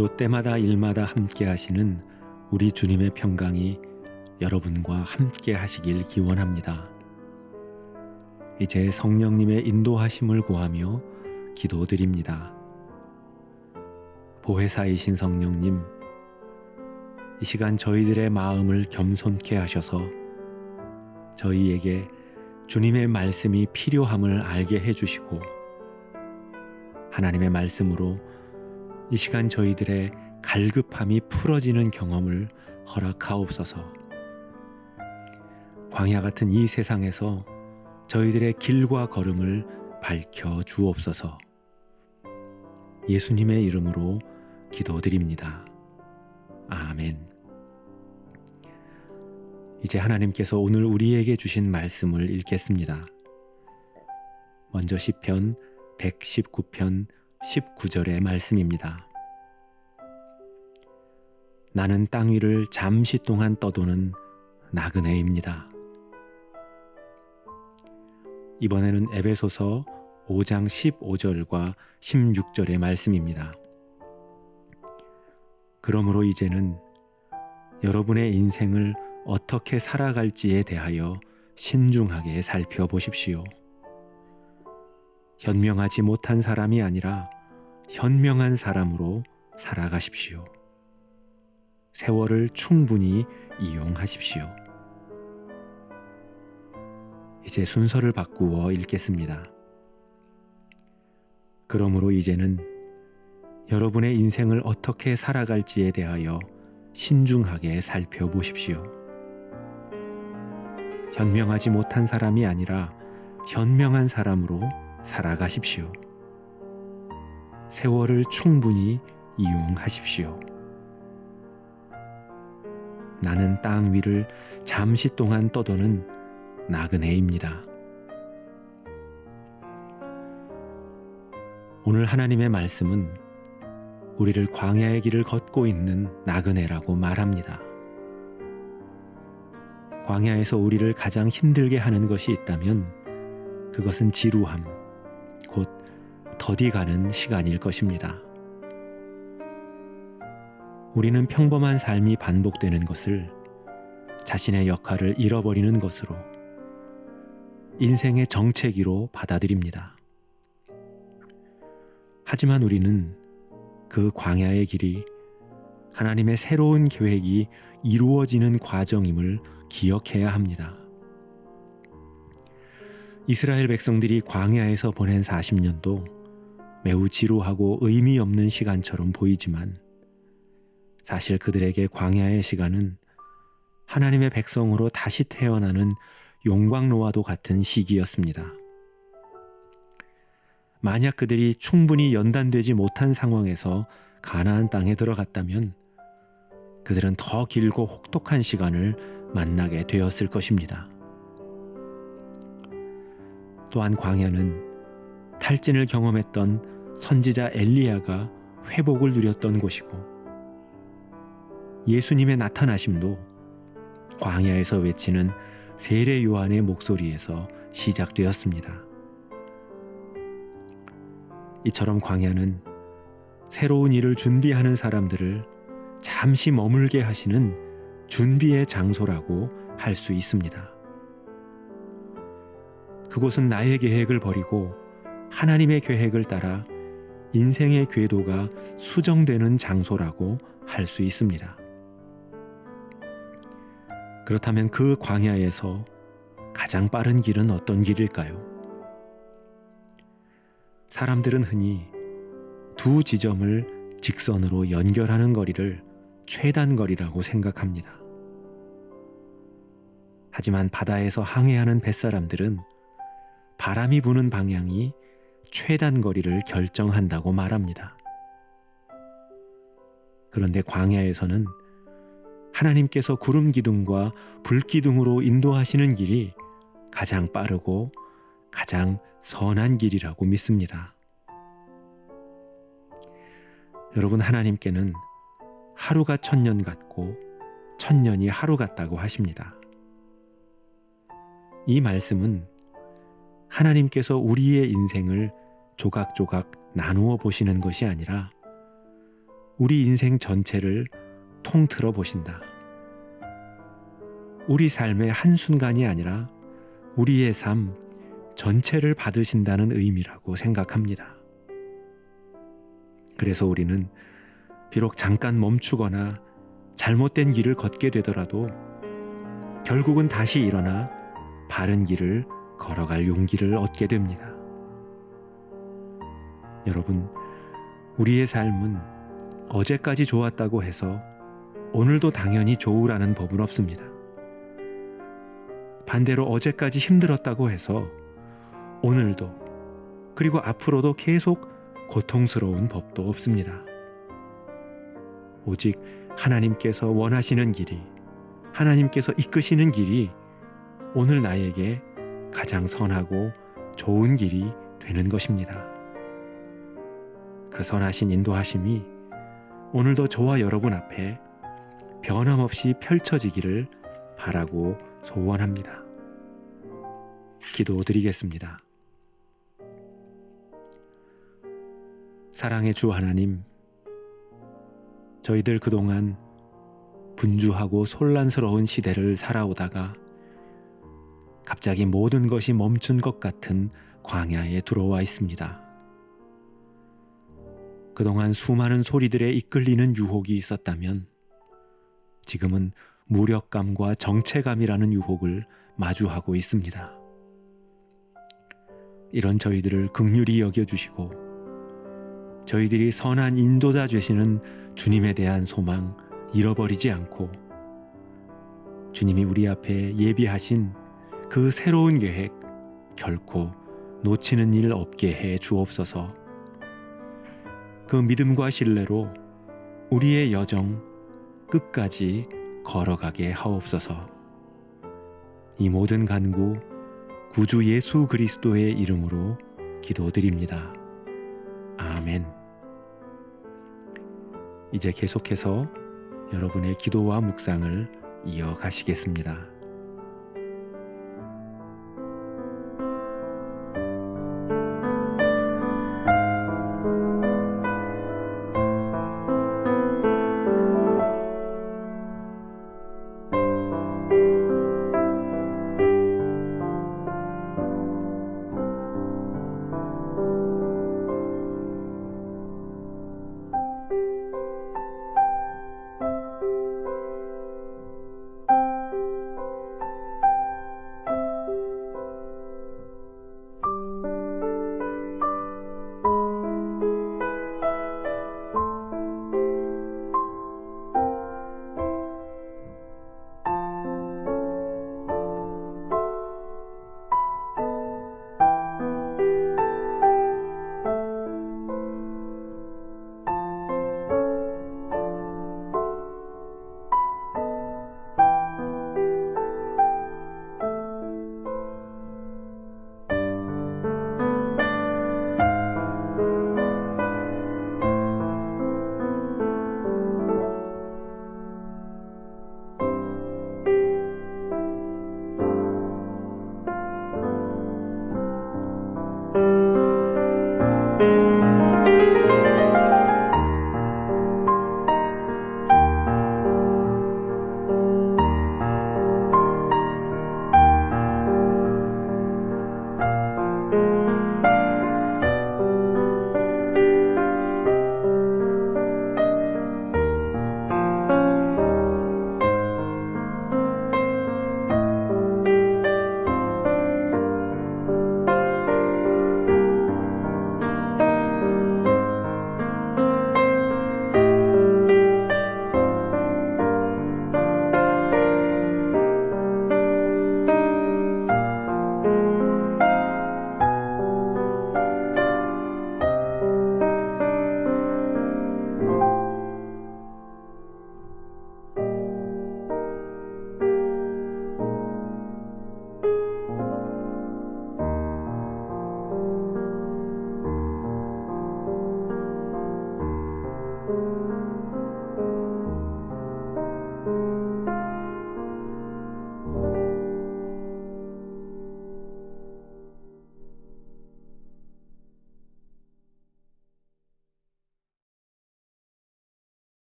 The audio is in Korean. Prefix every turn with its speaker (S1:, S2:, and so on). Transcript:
S1: 오늘도 때마다 일마다 함께 하시는 우리 주님의 평강이 여러분과 함께 하시길 기원합니다. 이제 성령님의 인도하심을 구하며 기도드립니다. 보혜사이신 성령님, 이 시간 저희들의 마음을 겸손케 하셔서 저희에게 주님의 말씀이 필요함을 알게 해주시고 하나님의 말씀으로 이 시간 저희들의 갈급함이 풀어지는 경험을 허락하옵소서. 광야 같은 이 세상에서 저희들의 길과 걸음을 밝혀 주옵소서. 예수님의 이름으로 기도드립니다. 아멘. 이제 하나님께서 오늘 우리에게 주신 말씀을 읽겠습니다. 먼저 시편 119편 19절의 말씀입니다. 나는 땅 위를 잠시 동안 떠도는 나그네입니다. 이번에는 에베소서 5장 15절과 16절의 말씀입니다. 그러므로 이제는 여러분의 인생을 어떻게 살아갈지에 대하여 신중하게 살펴보십시오. 현명하지 못한 사람이 아니라 현명한 사람으로 살아가십시오. 세월을 충분히 이용하십시오. 이제 순서를 바꾸어 읽겠습니다. 그러므로 이제는 여러분의 인생을 어떻게 살아갈지에 대하여 신중하게 살펴보십시오. 현명하지 못한 사람이 아니라 현명한 사람으로 살아가십시오. 세월을 충분히 이용하십시오. 나는 땅 위를 잠시 동안 떠도는 나그네입니다. 오늘 하나님의 말씀은 우리를 광야의 길을 걷고 있는 나그네라고 말합니다. 광야에서 우리를 가장 힘들게 하는 것이 있다면 그것은 지루함, 곧 더디가는 시간일 것입니다. 우리는 평범한 삶이 반복되는 것을 자신의 역할을 잃어버리는 것으로 인생의 정체기로 받아들입니다. 하지만 우리는 그 광야의 길이 하나님의 새로운 계획이 이루어지는 과정임을 기억해야 합니다. 이스라엘 백성들이 광야에서 보낸 40년도 매우 지루하고 의미 없는 시간처럼 보이지만 사실 그들에게 광야의 시간은 하나님의 백성으로 다시 태어나는 용광로와도 같은 시기였습니다. 만약 그들이 충분히 연단되지 못한 상황에서 가나안 땅에 들어갔다면 그들은 더 길고 혹독한 시간을 만나게 되었을 것입니다. 또한 광야는 탈진을 경험했던 선지자 엘리야가 회복을 누렸던 곳이고 예수님의 나타나심도 광야에서 외치는 세례 요한의 목소리에서 시작되었습니다. 이처럼 광야는 새로운 일을 준비하는 사람들을 잠시 머물게 하시는 준비의 장소라고 할 수 있습니다. 그곳은 나의 계획을 버리고 하나님의 계획을 따라 인생의 궤도가 수정되는 장소라고 할 수 있습니다. 그렇다면 그 광야에서 가장 빠른 길은 어떤 길일까요? 사람들은 흔히 두 지점을 직선으로 연결하는 거리를 최단거리라고 생각합니다. 하지만 바다에서 항해하는 뱃사람들은 바람이 부는 방향이 최단거리를 결정한다고 말합니다. 그런데 광야에서는 하나님께서 구름 기둥과 불 기둥으로 인도하시는 길이 가장 빠르고 가장 선한 길이라고 믿습니다. 여러분, 하나님께는 하루가 1000년 같고 1000년이 하루 같다고 하십니다. 이 말씀은 하나님께서 우리의 인생을 조각조각 나누어 보시는 것이 아니라 우리 인생 전체를 통틀어 보신다. 우리 삶의 한순간이 아니라 우리의 삶 전체를 받으신다는 의미라고 생각합니다. 그래서 우리는 비록 잠깐 멈추거나 잘못된 길을 걷게 되더라도 결국은 다시 일어나 바른 길을 걸어갈 용기를 얻게 됩니다. 여러분, 우리의 삶은 어제까지 좋았다고 해서 오늘도 당연히 좋으라는 법은 없습니다. 반대로 어제까지 힘들었다고 해서 오늘도 그리고 앞으로도 계속 고통스러운 법도 없습니다. 오직 하나님께서 원하시는 길이, 하나님께서 이끄시는 길이 오늘 나에게 가장 선하고 좋은 길이 되는 것입니다. 그 선하신 인도하심이 오늘도 저와 여러분 앞에 변함없이 펼쳐지기를 바라고 소원합니다. 기도드리겠습니다. 사랑의 주 하나님, 저희들 그동안 분주하고 혼란스러운 시대를 살아오다가 갑자기 모든 것이 멈춘 것 같은 광야에 들어와 있습니다. 그동안 수많은 소리들에 이끌리는 유혹이 있었다면 지금은 무력감과 정체감이라는 유혹을 마주하고 있습니다. 이런 저희들을 긍휼히 여겨주시고 저희들이 선한 인도자 되시는 주님에 대한 소망 잃어버리지 않고 주님이 우리 앞에 예비하신 그 새로운 계획 결코 놓치는 일 없게 해 주옵소서. 그 믿음과 신뢰로 우리의 여정 끝까지 걸어가게 하옵소서. 이 모든 간구 구주 예수 그리스도의 이름으로 기도드립니다. 아멘. 이제 계속해서 여러분의 기도와 묵상을 이어가시겠습니다.